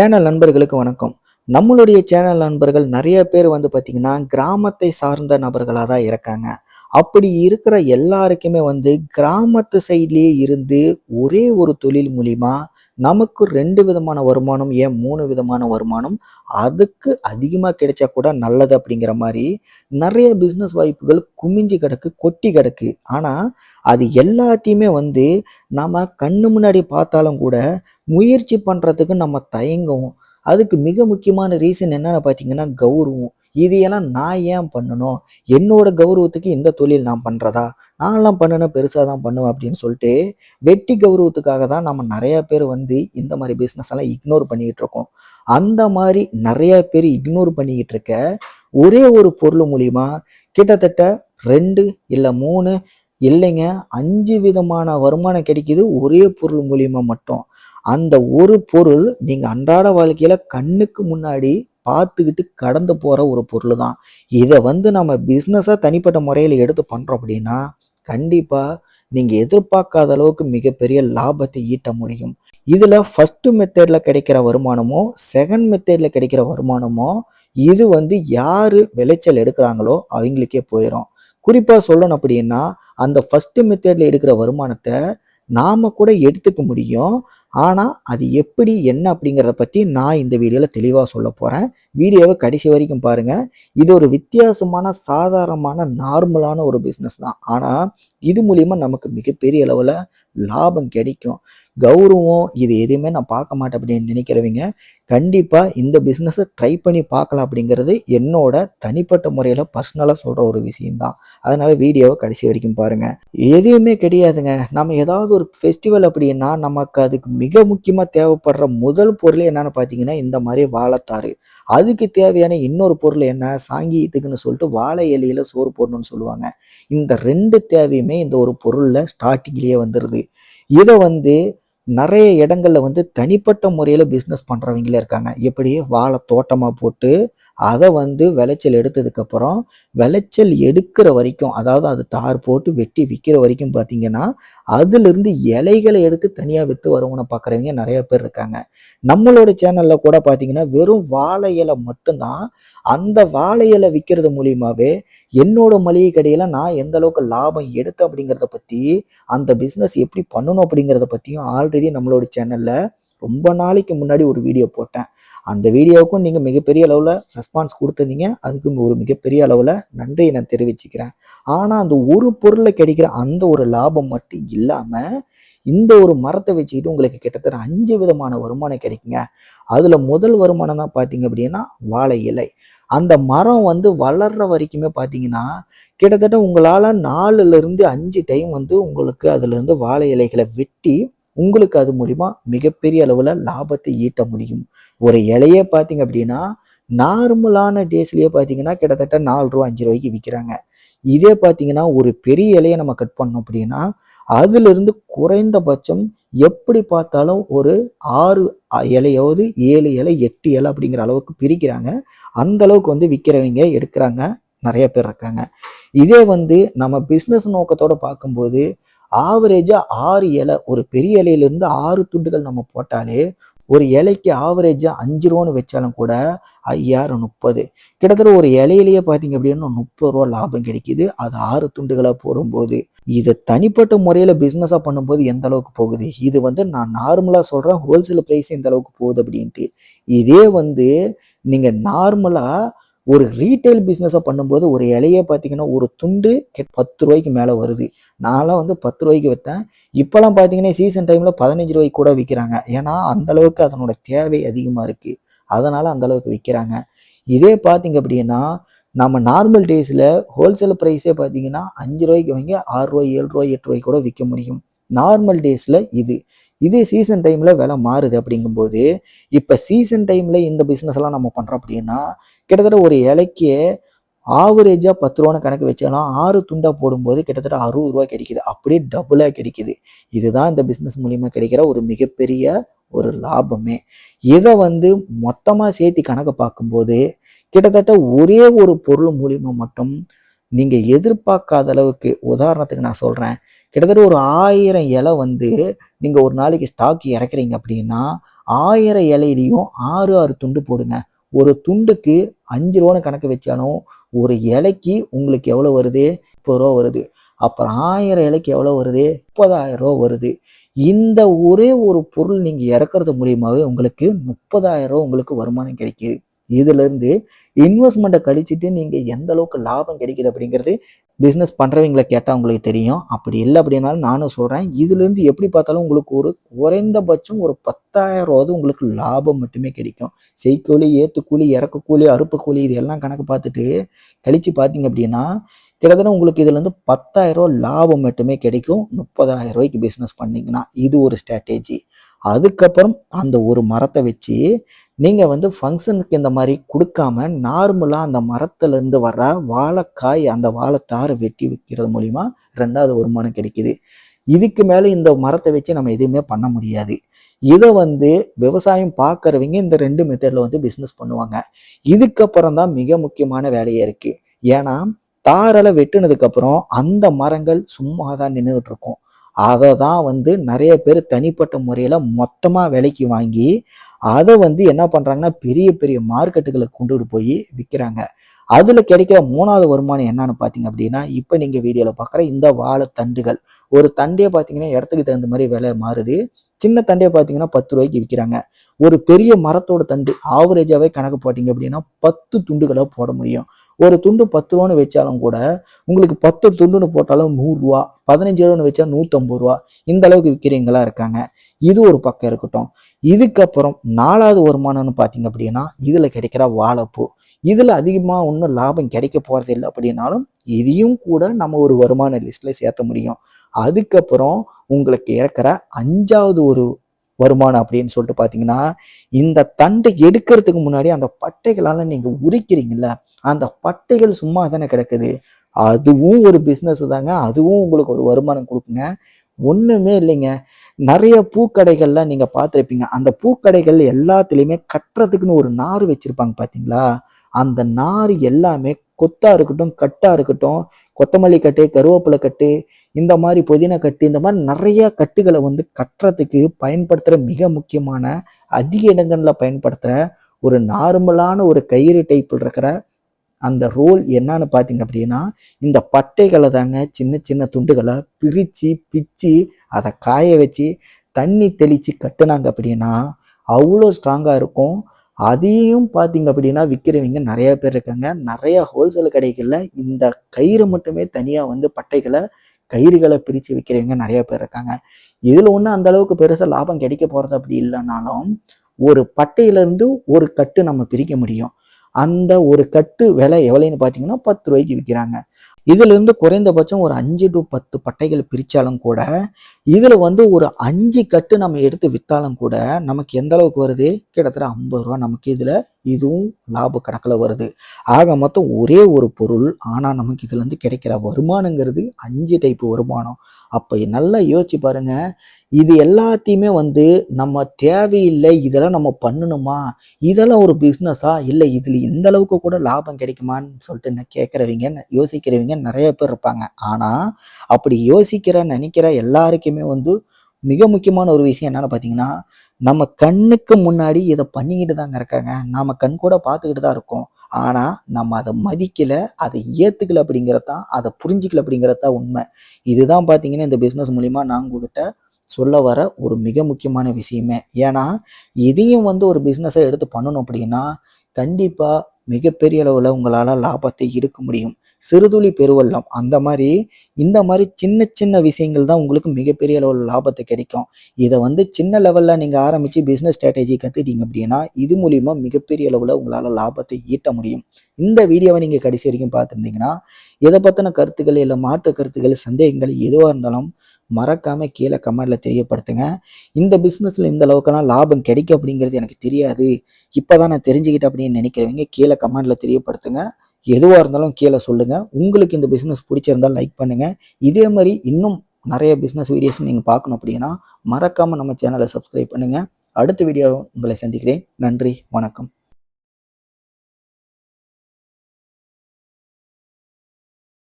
Channel நண்பர்களுக்கு வணக்கம். நம்மளுடைய சேனல் நண்பர்கள் நிறைய பேர் வந்து பார்த்தீங்கன்னா, கிராமத்தை சார்ந்த நபர்களா தான் இருக்காங்க. அப்படி இருக்கிற எல்லாருக்குமே வந்து கிராமத்து சைட்லயே இருந்து ஒரே ஒரு தொழில் மூலியமா நமக்கு 2 விதமான வருமானம், ஏன் 3 விதமான வருமானம், அதுக்கு அதிகமா கிடைச்சா கூட நல்லது அப்படிங்கிற மாரி நெறைய பிசினஸ் வாய்ப்புகள் குமிஞ்சு கிடக்கு, கொட்டி கிடக்கு. ஆனா, அது எல்லாத்தையுமே வந்து நாம கண்ணு முன்னாடி பார்த்தாலும் கூட முயற்சி பண்றதுக்கு நம்ம தயங்குவோம். அதுக்கு மிக முக்கியமான ரீசன் என்னன்னு பார்த்தீங்கன்னா, கௌரவம். இது எல்லாம் நான் ஏன் பண்ணணும்? என்னோட கௌரவத்துக்கு இந்த தொழில் நான் பண்றதா? நான்லாம் பண்ணுனா பெருசா தான் பண்ணுவேன் அப்படின்னு சொல்லிட்டு, வெட்டி கௌரவத்துக்காக தான் நம்ம நெறைய பேர் வந்து இந்த மாரி பிசினஸ் எல்லாம் இக்னோர் பண்ணிக்கிட்டு இருக்கோம். அந்த மாரி நெறைய பேர் இக்னோர் பண்ணிக்கிட்டு இருக்க, ஒரே ஒரு பொருள் மூலியமா கிட்டத்தட்ட 2 இல்ல 3 இல்லைங்க 5 விதமான வருமானம் கிடைக்குது ஒரே பொருள் மூலியமா மட்டும். அந்த ஒரு பொருள் நீங்க அன்றாட வாழ்க்கையில கண்ணுக்கு முன்னாடி பார்த்துக்கிட்டு கடந்து போற ஒரு பொருள் தான். இத வந்து நம்ம பிசினஸா தனிப்பட்ட முறையில எடுத்து பண்றோம் அப்படின்னா, கண்டிப்பா நீங்க எதிர்பார்க்காத அளவுக்கு மிகப்பெரிய லாபத்தை ஈட்ட முடியும். இதுல ஃபர்ஸ்ட் மெத்தட்ல கிடைக்கிற வருமானமோ, செகண்ட் மெத்தட்ல கிடைக்கிற வருமானமோ, இது வந்து யாரு விளைச்சல் எடுக்குறாங்களோ அவங்களுக்கே போயிரும். குறிப்பா சொல்லணும் அப்படின்னா, அந்த ஃபர்ஸ்ட் மெத்தட்ல எடுக்கிற வருமானத்த நாம கூட எடுத்துக்க முடியும். ஆனா, அது எப்படி, என்ன அப்படிங்கிறத பத்தி நான் இந்த வீடியோல தெளிவா சொல்லப் போறேன். வீடியோவ கடைசி வரைக்கும் பாருங்க. இது ஒரு வித்தியாசமான, சாதாரணமான, நார்மலான ஒரு பிசினஸ் தான். ஆனா, இது மூலியமா நமக்கு மிகப்பெரிய அளவுல லாபம் கிடைக்கும். கௌரவம் இது எதுவுமே நான் பார்க்க மாட்டேன் அப்படின்னு நினைக்கிறவங்க, கண்டிப்பா இந்த பிசினஸ ட்ரை பண்ணி பார்க்கலாம் அப்படிங்கிறது என்னோட தனிப்பட்ட முறையில பர்சனலா சொல்ற ஒரு விஷயம் தான். அதனால வீடியோவ கடைசி வரைக்கும் பாருங்க. எதுவுமே கிடையாதுங்க. நம்ம ஏதாவது ஒரு ஃபெஸ்டிவல் அப்படின்னா, நமக்கு அதுக்கு மிக முக்கியமா தேவைப்படுற முதல் பொருளே என்னன்னு பார்த்தீங்கன்னா, இந்த மாரி வாழைத்தாரு. அதுக்கு தேவையான இன்னொரு பொருள் என்ன? சாங்கியத்துக்குன்னு சொல்லிட்டு வாழை இலையில சோறு போடணும்னு சொல்லுவாங்க. இந்த 2 தேவையுமே இந்த ஒரு பொருள்ல ஸ்டார்ட்டிங்லயே வந்துருது. இத வந்து நெறைய இடங்கள்ல வந்து தனிப்பட்ட முறையில பிசினஸ் பண்றவங்களே இருக்காங்க. எப்படி? வாழை தோட்டமா போட்டு, அத வந்து விளைச்சல் எடுத்ததுக்கப்புறம், விளைச்சல் எடுக்கிற வரைக்கும், அதாவது அது தார் போட்டு வெட்டி விக்கிற வரைக்கும் பார்த்தீங்கன்னா, அதிலிருந்து இலைகள எடுத்து தனியா வித்து வருமானம் பார்க்குறவங்க நெறைய பேர் இருக்காங்க. நம்மளோட சேனல்ல கூட பார்த்தீங்கன்னா, வெறும் வாழை இலை மட்டும் தான். அந்த வாழை இலை விக்கிறது மூலியமாவே, என்னோட மளிகை கடையில நான் எந்த அளவுக்கு லாபம் எடுத்தேன் அப்படிங்கிறத பத்தி, அந்த பிசினஸ் எப்படி பண்ணணும் அப்படிங்கிறத பத்தியும் ஆல்ரெடி நம்மளோட சேனல்ல ரொம்ப நாளைக்கு முன்னாடி ஒரு வீடியோ போட்டேன். அந்த வீடியோவுக்கும் நீங்க மிகப்பெரிய அளவுல ரெஸ்பான்ஸ் குடுத்திருந்தீங்க. அதுக்கு ஒரு மிகப்பெரிய அளவுல நன்றிய நான் தெரிவிச்சுக்கிறேன். ஆனா, அந்த ஒரு பொருள்ல கிடைக்கிற அந்த ஒரு லாபம் மட்டும் இல்லாம, இந்த ஒரு மரத்த வச்சுக்கிட்டு உங்களுக்கு கிட்டத்தட்ட 5 விதமான வருமானம் கிடைக்குங்க. அதுல முதல் வருமானம் தான் பார்த்தீங்க அப்படின்னா, வாழை இலை. அந்த மரம் வந்து வளர்ற வரைக்குமே பார்த்தீங்கன்னா, கிட்டத்தட்ட உங்களால 4லிருந்து 5 டைம் வந்து உங்களுக்கு அதுலருந்து வாழை இலைகள வெட்டி, உங்களுக்கு அது மூலியமா மிகப்பெரிய அளவுல லாபத்தை ஈட்ட முடியும். ஒரு இலையே பார்த்தீங்க அப்படின்னா, நார்மலான டேஸ்லயே பார்த்தீங்கன்னா, கிட்டத்தட்ட ரூ. 4 ரூ. 5க்கு விக்கிறாங்க. இதே பார்த்தீங்கன்னா, ஒரு பெரிய இலைய நம்ம கட் பண்ணோம் அப்படின்னா, அதிலிருந்து குறைந்தபட்சம் எப்படி பார்த்தாலும் ஒரு 6 இலையாவது 7 இலை, 8 இலை அப்படிங்கிற அளவுக்கு பிரிக்கிறாங்க. அந்த அளவுக்கு வந்து விக்கிறவங்க, எடுக்குறாங்க. நெறைய பேர் இருக்காங்க. இதே வந்து நம்ம பிசினஸ் நோக்கத்தோட பார்க்கும்போது, ஆவரேஜா 6 இலை, ஒரு பெரிய இலையிலிருந்து 6 துண்டுகள் நம்ம போட்டாலே, ஒரு இலைக்கு ஆவரேஜா ரூ. 5ன்னு வச்சாலும் கூட 5000 30. கிட்டத்தட்ட ஒரு இலையிலேயே பார்த்தீங்க அப்படின்னா ரூ. 30 லாபம் கிடைக்குது. அது 6 துண்டுகளா போடும்போது. இத தனிப்பட்ட முறையில பிசினஸா பண்ணும்போது எந்த அளவுக்கு போகுது? இது வந்து நான் நார்மலா சொல்றேன். ஹோல்சேல் பிரைஸ் இந்த அளவுக்கு போகுது அப்படின்ட்டு. இதே வந்து நீங்க நார்மலா ஒரு ரீட்டெயில் பிசினஸா பண்ணும்போது ஒரு இலையே பார்த்தீங்கன்னா, ஒரு துண்டு ரூ. 10க்கு மேல வருது. நான்லாம் வந்து ரூ. 10க்கு வித்தேன். இப்பலாம் பார்த்தீங்கன்னா, சீசன் டைம்ல ரூ. 15 கூட விக்கிறாங்க. ஏன்னா, அந்த அளவுக்கு அதனோட தேவை அதிகமா இருக்கு. அதனால அந்த அளவுக்கு விக்கிறாங்க. இதே பார்த்தீங்க அப்படின்னா, நம்ம நார்மல் டேஸ்ல ஹோல்சேல் பிரைஸே பார்த்தீங்கன்னா, ரூ. 5க்கு வாங்கி ரூ. 6 ரூ. 7 ரூ. 8 கூட விக்க முடியும். நார்மல் டேஸ்ல இது. இதே சீசன் டைம்ல விலை மாறுது அப்படிங்கும்போது, இப்ப சீசன் டைம்ல இந்த பிசினஸ்லாம் நம்ம பண்றோம் அப்படின்னா, கிட்டத்தட்ட ஒரு இலைக்கு ஆவரேஜா ரூ. 10ன்னு கணக்கு வச்சாலும் 6 துண்டா போடும்போது கிட்டத்தட்ட ரூ. 60 கிடைக்குது. அப்படியே டபுளா கிடைக்குது. இதுதான் இந்த பிசினஸ் மூலியமா கிடைக்கிற ஒரு மிகப்பெரிய ஒரு லாபமே. இத வந்து மொத்தமா சேர்த்து கணக்கு பார்க்கும்போது, கிட்டத்தட்ட ஒரே ஒரு பொருள் மூலியமா மட்டும் நீங்க எதிர்பார்க்காத அளவுக்கு, உதாரணத்துக்கு நான் சொல்றேன். கிட்டத்தட்ட ஒரு 1000 இலை வந்து நீங்க ஒரு நாளைக்கு ஸ்டாக் இறக்குறீங்க அப்படின்னா, 1000 இலையிலையும் 6 6 துண்டு போடுங்க. ஒரு துண்டுக்கு 5 ரூபான்னு கணக்கு வச்சாலும் ஒரு இலைக்கு உங்களுக்கு எவ்வளோ வருது? ரூ. 30 வருது. அப்புறம் 1000 இலைக்கு எவ்வளோ வருது? ரூ. 30,000 வருது. இந்த ஒரே ஒரு பொருள் நீங்க இறக்குறது மூலியமாவே உங்களுக்கு ரூ. 30,000 உங்களுக்கு வருமானம் கிடைக்குது. இதிலிருந்து இன்வெஸ்ட்மெண்ட்ட கழிச்சுட்டு நீங்க எந்த அளவுக்கு லாபம் கிடைக்குது அப்படிங்கிறது பிசினஸ் பண்றவங்கள கேட்டா உங்களுக்கு தெரியும். அப்படி இல்ல அப்படின்னாலும் நானும் சொல்றேன். இதிலிருந்து எப்படி பார்த்தாலும் உங்களுக்கு ஒரு குறைந்தபட்சம் ஒரு 10,000 உங்களுக்கு லாபம் மட்டுமே கிடைக்கும். செய்கூலி, ஏத்துக்கூலி, இறக்குக்கூலி, அறுப்பு கூலி இது எல்லாம் கணக்கு பார்த்துட்டு கழிச்சு பார்த்தீங்க அப்படின்னா, கிட்டத்தட்ட உங்களுக்கு இதுலேருந்து 10,000 லாபம் மட்டுமே கிடைக்கும். ரூ. 30,000 பிசினஸ் பண்ணீங்கன்னா. இது ஒரு ஸ்ட்ராட்டஜி. அதுக்கப்புறம் அந்த ஒரு மரத்த வச்சு நீங்க வந்து ஃபங்ஷனுக்கு இந்த மாரி குடுக்காம, நார்மலா அந்த மரத்துலருந்து வர்ற வாழைக்காய், அந்த வாழைத்தார வெட்டி விக்கிறது மூலியமா 2வது வருமானம் கிடைக்குது. இதுக்கு மேல இந்த மரத்த வச்சு நம்ம எதுவுமே பண்ண முடியாது. இத வந்து விவசாயம் பார்க்கிறவங்க இந்த 2 மெத்தட்ல வந்து பிசினஸ் பண்ணுவாங்க. இதுக்கப்புறம் தான் மிக முக்கியமான வேலையே இருக்கு. ஏன்னா, தாரெல்லாம் வெட்டுனதுக்கு அப்புறம் அந்த மரங்கள் சும்மா தான் நின்னுகிட்டு இருக்கும். அத தான் வந்து நெறைய பேர் தனிப்பட்ட முறையில மொத்தமா விலைக்கு வாங்கி, அத வந்து என்ன பண்றாங்கன்னா, பெரிய பெரிய மார்க்கெட்டுகளுக்கு கொண்டுட்டு போய் விக்கிறாங்க. அதுல கிடைக்கிற 3வது வருமானம் என்னன்னு பார்த்தீங்க அப்படின்னா, இப்ப நீங்க வீடியோல பார்க்குற இந்த வாழைத்தண்டுகள். ஒரு தண்டே பார்த்தீங்கன்னா, இடத்துக்கு தகுந்த மாரி விலை மாறுது. சின்ன தண்டே பார்த்தீங்கன்னா ரூ. 10 விக்கிறாங்க. ஒரு பெரிய மரத்தோட தண்டு ஆவரேஜாவே கணக்கு போட்டீங்க அப்படின்னா, 10 துண்டுகள போட முடியும். ஒரு துண்டு ரூ. 10 வச்சாலும் கூட, உங்களுக்கு 10 துண்டுன்னு போட்டாலும் ரூ. 100 15 வச்சா ரூ. 150 இந்த அளவுக்கு விக்கிறவங்களா இருக்காங்க. இது ஒரு பக்கம் இருக்கட்டும். இதுக்கப்புறம் 4வது வருமானம்னு பார்த்தீங்க அப்படின்னா, இதுல கிடைக்கிற வாழைப்பூ. இதுல அதிகமா ஒண்ணும் லாபம் கிடைக்க போறதில்ல அப்படின்னாலும், இதையும் கூட நம்ம ஒரு வருமான லிஸ்ட்ல சேர்த்த முடியும். அதுக்கப்புறம் உங்களுக்கு இருக்கிற 5வது ஒரு வருமானம் அப்படின்னு சொல்லிட்டு பார்த்தீங்கன்னா, இந்த தண்டை எடுக்கிறதுக்கு முன்னாடி அந்த பட்டைகளால நீங்க உரிக்கிறீங்கல்ல, அந்த பட்டைகள் சும்மா தானே கிடக்குது. அதுவும் ஒரு பிசினஸ் தாங்க. அதுவும் உங்களுக்கு ஒரு வருமானம் குடுக்குங்க. ஒண்ணுமே இல்லைங்க. நெறைய பூக்கடைகள்ல நீங்க பார்த்திருப்பீங்க. அந்த பூக்கடைகள் எல்லாத்துலயுமே கட்டுறதுக்குன்னு ஒரு நார் வச்சிருப்பாங்க பார்த்தீங்களா? அந்த நார் எல்லாமே கொத்தா இருக்கட்டும், கட்டா இருக்கட்டும், கொத்தமல்லி கட்டு, கருவேப்பிலை கட்டு, இந்த மாரி புதினா கட்டு, இந்த மாரி நெறைய கட்டுகள வந்து கட்டுறதுக்கு பயன்படுத்துற மிக முக்கியமான, அதிக இடங்கள்ல பயன்படுத்துற ஒரு நார்மலான ஒரு கயிறு டைப்ல இருக்கிற அந்த ரோல் என்னன்னு பார்த்தீங்க அப்படின்னா, இந்த பட்டைகள தாங்க சின்ன சின்ன துண்டுகளா பிரிச்சு, பிச்சு, அத காய வச்சு, தண்ணி தெளிச்சு கட்டுனாங்க அப்படின்னா, அவ்ளோ ஸ்ட்ராங்கா இருக்கும். அதையும் பார்த்தீங்க அப்படின்னா, விக்கிறவங்க நெறைய பேர் இருக்காங்க. நெறைய ஹோல்சேல் கடைகள்ல இந்த கயிறு மட்டுமே தனியா வந்து பட்டைகள, கயிறுகள பிரிச்சு விக்கிறவங்க நெறைய பேர் இருக்காங்க. இதுல ஒண்ணும் அந்த அளவுக்கு பெருசா லாபம் கிடைக்க போறது அப்படி இல்லனாலும், ஒரு பட்டையிலிருந்து ஒரு கட்டு நம்ம பிரிக்க முடியும். அந்த ஒரு கட்டு விலை எவ்வளவுன்னு பார்த்தீங்கன்னா, ரூ. 10 விக்கிறாங்க. இதிலிருந்து குறைந்தபட்சம் ஒரு 5 டூ 10 பட்டைகள் பிரிச்சாலும் கூட, இதுல வந்து ஒரு 5 கட்டு நம்ம எடுத்து வித்தாலும் கூட, நமக்கு எந்த அளவுக்கு வருது? கிட்டத்தட்ட ரூ. 50 நமக்கு இதுல இதுவும் லாப கணக்குல வருது. ஆக மொத்தம் ஒரே ஒரு பொருள். ஆனா, நமக்கு இதுலருந்து கிடைக்கிற வருமானங்கிறது 5 டைப் வருமானம். அப்ப நல்லா யோசிச்சு பாருங்க. இது எல்லாத்தையுமே வந்து நம்ம தேவையில்லை, இதெல்லாம் நம்ம பண்ணணுமா? இதெல்லாம் ஒரு பிசினஸா? இல்ல இதுல இந்த அளவுக்கு கூட லாபம் கிடைக்குமான்னு சொல்லிட்டு கேட்கிறவங்க, யோசிக்கிறவங்க நெறைய பேர் இருப்பாங்க. ஆனா, அப்படி யோசிக்கிற, நினைக்கிற எல்லாருக்குமே வந்து மிக முக்கியமான ஒரு விஷயம் என்னன்னு பார்த்தீங்கன்னா, நம்ம கண்ணுக்கு முன்னாடி இத பண்ணிக்கிட்டு தாங்க இருக்காங்க. நாம கண்கூட பார்த்துக்கிட்டு தான் இருக்கோம். ஆனா, நம்ம அத மதிக்கல, அத ஏத்துக்கல அப்படிங்கிறது தான், அத புரிஞ்சுக்கல அப்படிங்கிறது தான் உண்மை. இதுதான் பார்த்தீங்கன்னா, இந்த பிசினஸ் மூலியமா நான் உங்ககிட்ட சொல்ல வர ஒரு மிக முக்கியமான விஷயமே. ஏன்னா, இதையும் வந்து ஒரு பிசினஸா எடுத்து பண்ணணும் அப்படின்னா, கண்டிப்பா மிகப்பெரிய அளவுல உங்களால லாபத்தை எடுக்க முடியும். சிறுதுளி பெருவெள்ளம் அந்த மாரி, இந்த மாரி சின்ன சின்ன விஷயங்கள் தான் உங்களுக்கு மிகப்பெரிய அளவுல லாபத்த கிடைக்கும். இத வந்து சின்ன லெவல்ல நீங்க ஆரம்பிச்சு பிசினஸ் ஸ்ட்ராட்டஜி கத்துக்கிட்டீங்க அப்படின்னா, இது மூலியமா மிகப்பெரிய அளவுல உங்களால லாபத்தை ஈட்ட முடியும். இந்த வீடியோவ நீங்க கடைசி வரைக்கும் பார்த்திருந்தீங்கன்னா, இத பத்தின கருத்துக்கள், இல்ல மாற்று கருத்துக்கள், சந்தேகங்கள் எதுவா இருந்தாலும் மறக்காம கீழ கமெண்ட்ல தெரியப்படுத்துங்க. இந்த பிசினஸ்ல இந்த அளவுக்கெல்லாம் லாபம் கிடைக்கும் அப்படிங்கிறது எனக்கு தெரியாது. இப்பதான் நான் தெரிஞ்சுக்கிட்டேன் அப்படின்னு நினைக்கிறவங்க கீழ கமெண்ட்ல தெரியப்படுத்துங்க. எதுவா இருந்தாலும் கீழ சொல்லுங்க. உங்களுக்கு இந்த பிசினஸ் பிடிச்சிருந்தா லைக் பண்ணுங்க. இதே மாரி இன்னும் நெறைய பிசினஸ் வீடியோஸ் நீங்க பார்க்கணும் அப்படின்னா, மறக்காம நம்ம சேனல சப்ஸ்கிரைப் பண்ணுங்க. அடுத்த வீடியோல உங்களை சந்திக்கிறேன். நன்றி, வணக்கம்.